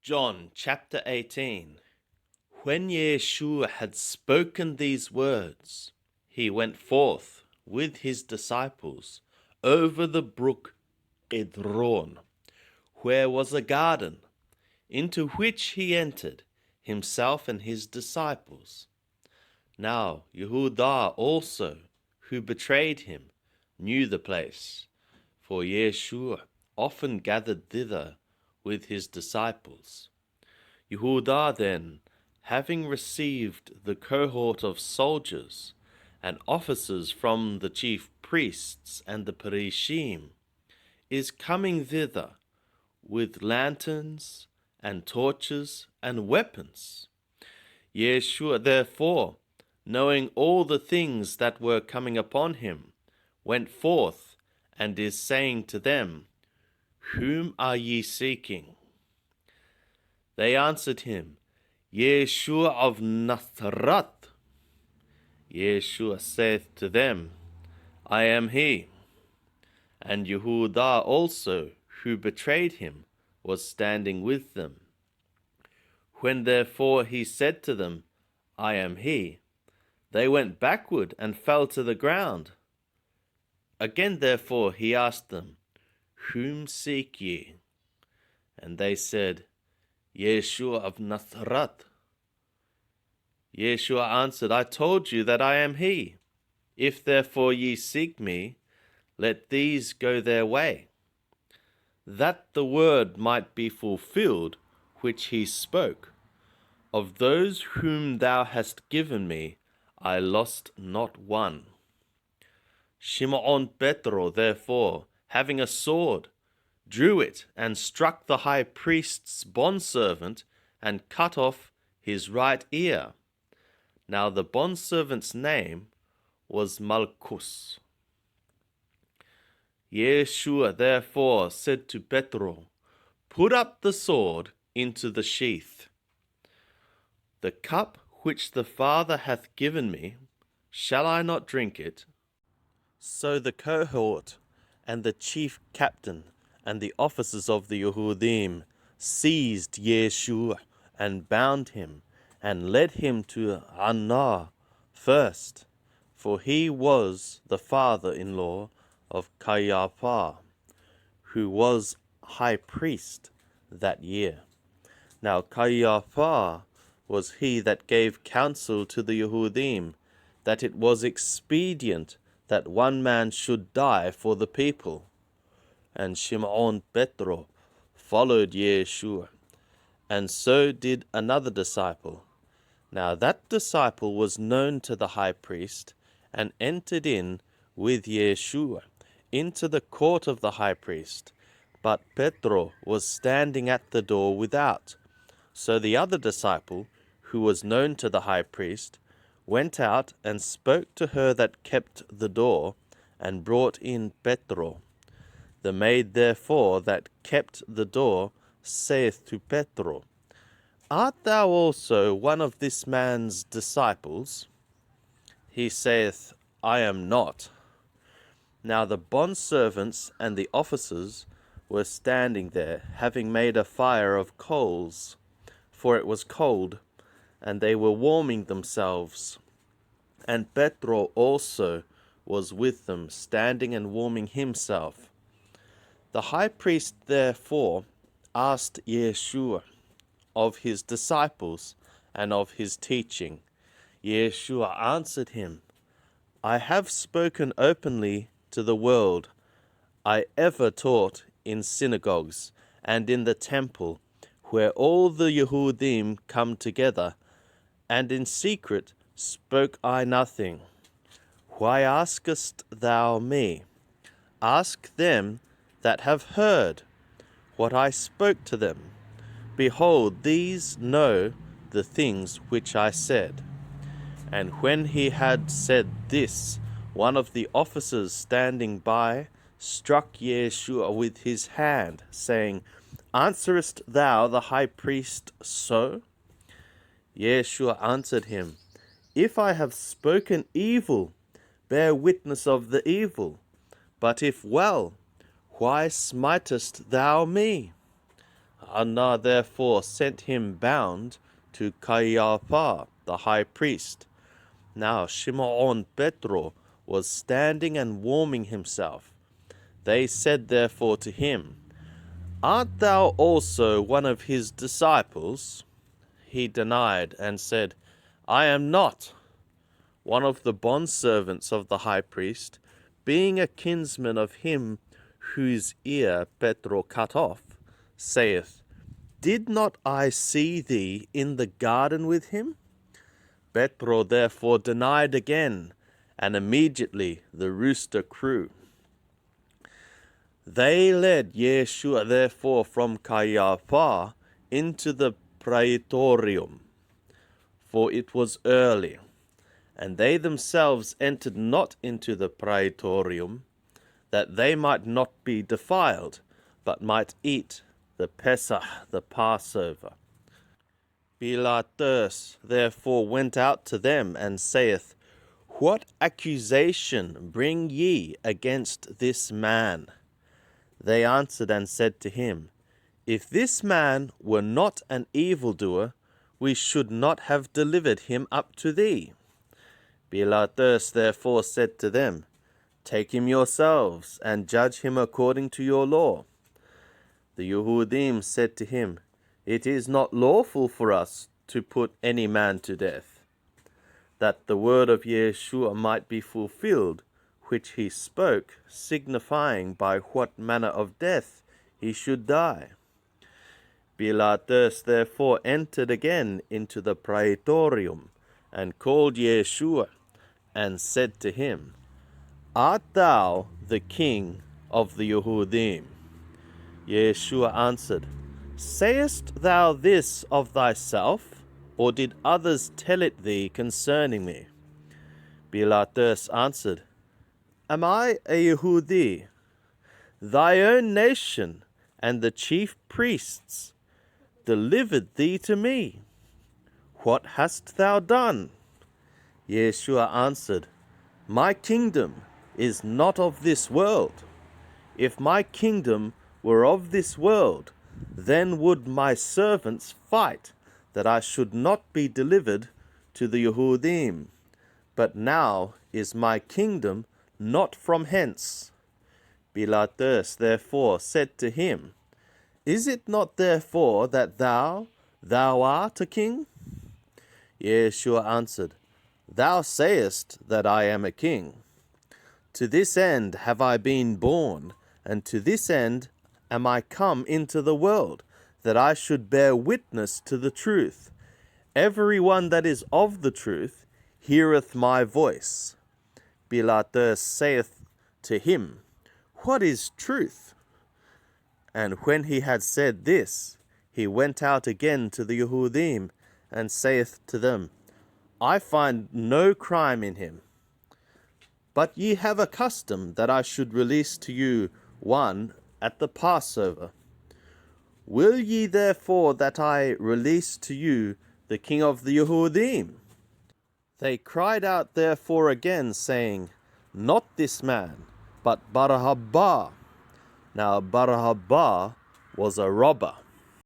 John chapter 18. When Yeshua had spoken these words, he went forth with his disciples over the brook Edron, where was a garden, into which he entered, himself and his disciples. Now Yehudah also, who betrayed him, knew the place, for Yeshua often gathered thither with his disciples. Yehudah then, having received the cohort of soldiers and officers from the chief priests and the Perishim, is coming thither with lanterns and torches and weapons. Yeshua therefore, knowing all the things that were coming upon him, went forth and is saying to them, Whom are ye seeking? They answered him, Yeshua of Nazareth. Yeshua saith to them, I am he. And Yehudah also, who betrayed him, was standing with them. When therefore he said to them, I am he, they went backward and fell to the ground. Again therefore he asked them, Whom seek ye? And they said, Yeshua of Nazareth. Yeshua answered, I told you that I am he. If therefore ye seek me, let these go their way, that the word might be fulfilled which he spoke. Of those whom thou hast given me, I lost not one. Shimon Petro, therefore, having a sword, drew it and struck the high priest's bondservant and cut off his right ear. Now the bondservant's name was Malchus. Yeshua therefore said to Petro, Put up the sword into the sheath. The cup which the Father hath given me, shall I not drink it? So the cohort and the chief captain and the officers of the Yehudim seized Yeshua and bound him and led him to Anah first, for he was the father-in-law of Caiaphas, who was high priest that year. Now Caiaphas was he that gave counsel to the Yehudim, that it was expedient that one man should die for the people. And Shimon Petro followed Yeshua, and so did another disciple. Now that disciple was known to the high priest, and entered in with Yeshua into the court of the high priest, but Petro was standing at the door without. So the other disciple, who was known to the high priest, went out and spoke to her that kept the door, and brought in Petro. The maid therefore that kept the door saith to Petro, Art thou also one of this man's disciples? He saith, I am not. Now the bondservants and the officers were standing there, having made a fire of coals, for it was cold, and they were warming themselves. And Petro also was with them, standing and warming himself. The high priest therefore asked Yeshua of his disciples and of his teaching. Yeshua answered him, I have spoken openly to the world. I ever taught in synagogues and in the temple, where all the Yehudim come together, and in secret spoke I nothing. Why askest thou me? Ask them that have heard what I spoke to them. Behold, these know the things which I said. And when he had said this, one of the officers standing by struck Yeshua with his hand, saying, Answerest thou the high priest so? Yeshua answered him, If I have spoken evil, bear witness of the evil. But if well, why smitest thou me? Anna therefore sent him bound to Caiaphas, the high priest. Now Shimon Petro was standing and warming himself. They said therefore to him, Art thou also one of his disciples? He denied and said, I am not. One of the bondservants of the high priest, being a kinsman of him whose ear Petro cut off, saith, Did not I see thee in the garden with him? Petro therefore denied again, and immediately the rooster crew. They led Yeshua therefore from Caiaphas into the praetorium, for it was early, and they themselves entered not into the praetorium, that they might not be defiled, but might eat the Pesach, the Passover. Pilatus therefore went out to them, and saith, What accusation bring ye against this man? They answered and said to him, If this man were not an evildoer, we should not have delivered him up to thee. Pilatus therefore said to them, Take him yourselves, and judge him according to your law. The Yehudim said to him, It is not lawful for us to put any man to death, that the word of Yeshua might be fulfilled, which he spoke, signifying by what manner of death he should die. Pilatus therefore entered again into the praetorium, and called Yeshua, and said to him, Art thou the king of the Yehudim? Yeshua answered, Sayest thou this of thyself, or did others tell it thee concerning me? Pilatus answered, Am I a Yehudi? Thy own nation and the chief priests delivered thee to me. What hast thou done? Yeshua answered, My kingdom is not of this world. If my kingdom were of this world, then would my servants fight that I should not be delivered to the Yehudim. But now is my kingdom not from hence. Pilatus therefore said to him, Is it not therefore that thou art a king? Yeshua answered, Thou sayest that I am a king. To this end have I been born, and to this end am I come into the world, that I should bear witness to the truth. Every one that is of the truth heareth my voice. Pilatus saith to him, What is truth? And when he had said this, he went out again to the Yehudim, and saith to them, I find no crime in him. But ye have a custom that I should release to you one at the Passover. Will ye therefore that I release to you the king of the Yehudim? They cried out therefore again, saying, Not this man, but Barabbas. Now Barabbas was a robber.